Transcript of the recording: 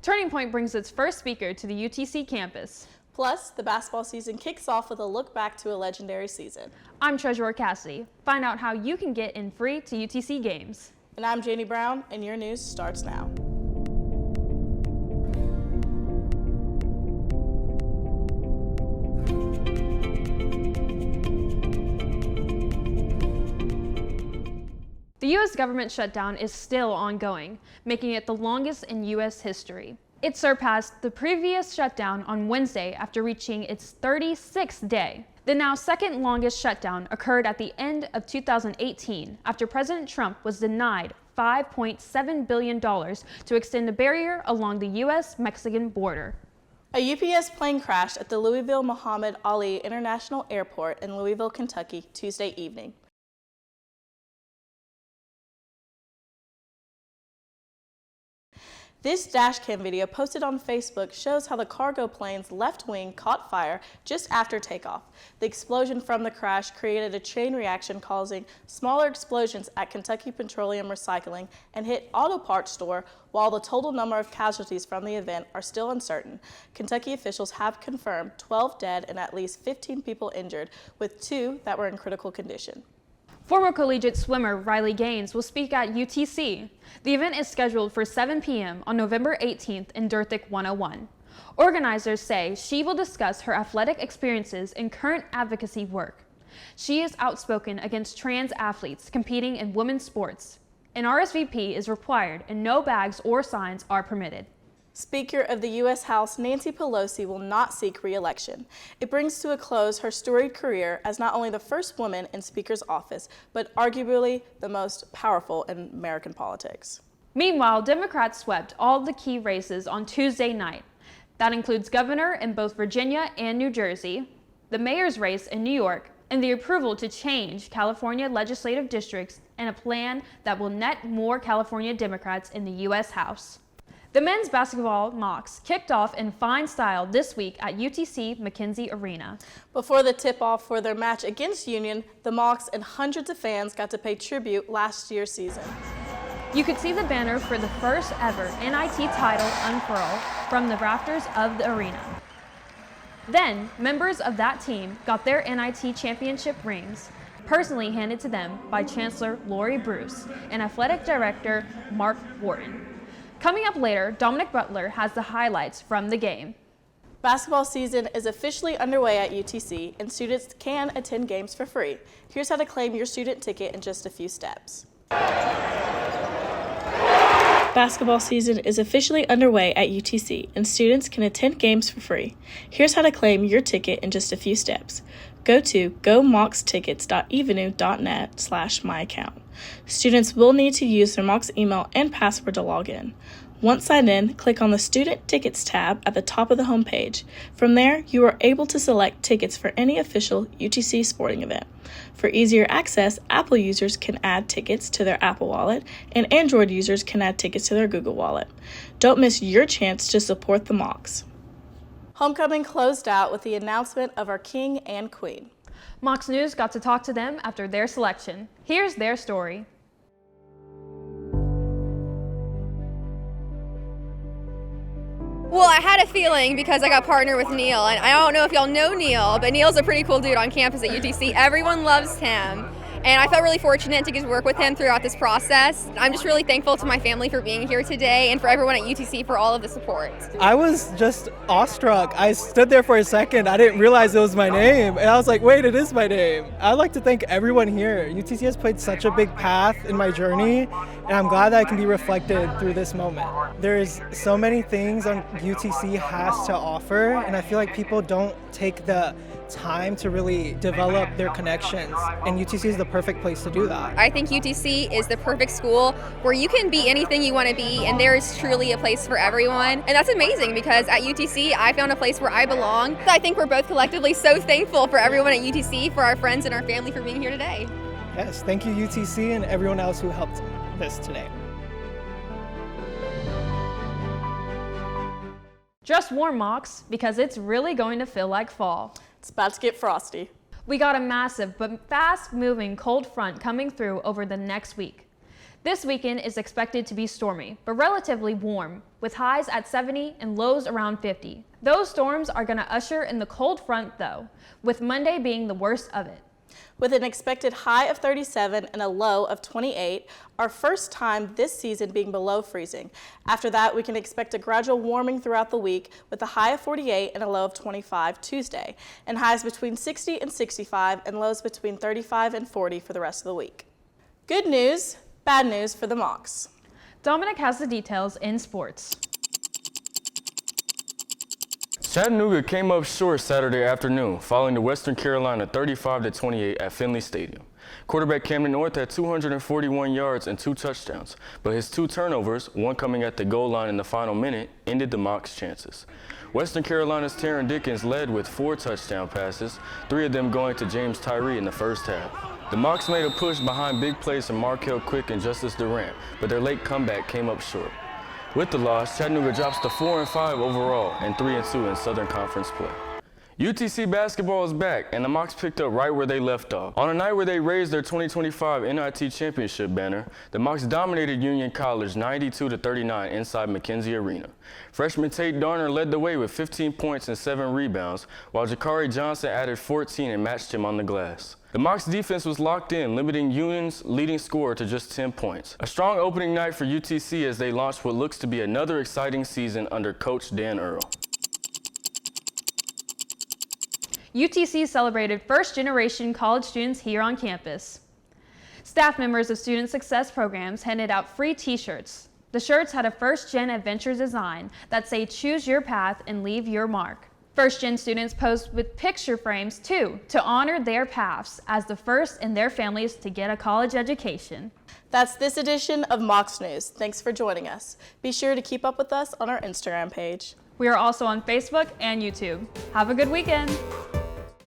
Turning Point brings its first speaker to the UTC campus. Plus, the basketball season kicks off with a look back to a legendary season. I'm Treasurer Cassidy. Find out how you can get in free to UTC games. And I'm Janie Brown, and your news starts now. The U.S. government shutdown is still ongoing, making it the longest in U.S. history. It surpassed the previous shutdown on Wednesday after reaching its 36th day. The now second longest shutdown occurred at the end of 2018 after President Trump was denied $5.7 billion to extend a barrier along the U.S.-Mexican border. A UPS plane crashed at the Louisville Muhammad Ali International Airport in Louisville, Kentucky, Tuesday evening. This dashcam video posted on Facebook shows how the cargo plane's left wing caught fire just after takeoff. The explosion from the crash created a chain reaction causing smaller explosions at Kentucky Petroleum Recycling and hit auto parts store. While the total number of casualties from the event are still uncertain, Kentucky officials have confirmed 12 dead and at least 15 people injured, with 2 that were in critical condition. Former collegiate swimmer Riley Gaines will speak at UTC. The event is scheduled for 7 p.m. on November 18th in Durthick 101. Organizers say she will discuss her athletic experiences and current advocacy work. She is outspoken against trans athletes competing in women's sports. An RSVP is required and no bags or signs are permitted. Speaker of the U.S. House Nancy Pelosi will not seek re-election. It brings to a close her storied career as not only the first woman in Speaker's office, but arguably the most powerful in American politics. Meanwhile, Democrats swept all the key races on Tuesday night. That includes governor in both Virginia and New Jersey, the mayor's race in New York, and the approval to change California legislative districts and a plan that will net more California Democrats in the U.S. House. The men's basketball Mocs kicked off in fine style this week at UTC McKenzie Arena. Before the tip-off for their match against Union, the Mocs and hundreds of fans got to pay tribute last year's season. You could see the banner for the first ever NIT title unfurl from the rafters of the arena. Then, members of that team got their NIT championship rings, personally handed to them by Chancellor Lori Bruce and Athletic Director Mark Wharton. Coming up later, Dominic Butler has the highlights from the game. Basketball season is officially underway at UTC, and students can attend games for free. Here's how to claim your student ticket in just a few steps. Basketball season is officially underway at UTC, and students can attend games for free. Here's how to claim your ticket in just a few steps. Go to gomockstickets.evenue.net/myaccount. Students will need to use their Mocs email and password to log in. Once signed in, click on the Student Tickets tab at the top of the homepage. From there, you are able to select tickets for any official UTC sporting event. For easier access, Apple users can add tickets to their Apple Wallet, and Android users can add tickets to their Google Wallet. Don't miss your chance to support the Mocs. Homecoming closed out with the announcement of our King and Queen. Mocs News got to talk to them after their selection. Here's their story. Well, I had a feeling because I got partnered with Neil, and I don't know if y'all know Neil, but Neil's a pretty cool dude on campus at UTC. Everyone loves him. And I felt really fortunate to get to work with him throughout this process. I'm just really thankful to my family for being here today and for everyone at UTC for all of the support. I was just awestruck. I stood there for a second. I didn't realize it was my name. And I was like, wait, it is my name. I'd like to thank everyone here. UTC has played such a big path in my journey, and I'm glad that I can be reflected through this moment. There's so many things UTC has to offer, and I feel like people don't take the time to really develop their connections, and UTC is the perfect place to do that. I think UTC is the perfect school where you can be anything you want to be, and there is truly a place for everyone. And that's amazing because at UTC I found a place where I belong. I think we're both collectively so thankful for everyone at UTC, for our friends and our family for being here today. Yes, thank you UTC and everyone else who helped this today. Just warm, Mocs, because it's really going to feel like fall. It's about to get frosty. We got a massive but fast-moving cold front coming through over the next week. This weekend is expected to be stormy, but relatively warm, with highs at 70 and lows around 50. Those storms are going to usher in the cold front though, with Monday being the worst of it. With an expected high of 37 and a low of 28, our first time this season being below freezing. After that, we can expect a gradual warming throughout the week with a high of 48 and a low of 25 Tuesday, and highs between 60 and 65 and lows between 35 and 40 for the rest of the week. Good news, bad news for the Mocs. Dominic has the details in sports. Chattanooga came up short Saturday afternoon, falling to Western Carolina 35-28 at Finley Stadium. Quarterback Camden North had 241 yards and 2 touchdowns, but his 2 turnovers, one coming at the goal line in the final minute, ended the Mocs' chances. Western Carolina's Taryn Dickens led with 4 touchdown passes, 3 of them going to James Tyree in the first half. The Mocs made a push behind big plays from Markel Quick and Justice Durant, but their late comeback came up short. With the loss, Chattanooga drops to 4-5 overall and 3-2 in Southern Conference play. UTC basketball is back, and the Mocs picked up right where they left off. On a night where they raised their 2025 NIT championship banner, the Mocs dominated Union College 92-39 inside McKenzie Arena. Freshman Tate Darner led the way with 15 points and 7 rebounds, while Jakari Johnson added 14 and matched him on the glass. The Mocs defense was locked in, limiting Union's leading scorer to just 10 points. A strong opening night for UTC as they launched what looks to be another exciting season under Coach Dan Earl. UTC celebrated first-generation college students here on campus. Staff members of Student Success Programs handed out free t-shirts. The shirts had a first-gen adventure design that say choose your path and leave your mark. First-gen students posed with picture frames too to honor their paths as the first in their families to get a college education. That's this edition of Mocs News. Thanks for joining us. Be sure to keep up with us on our Instagram page. We are also on Facebook and YouTube. Have a good weekend.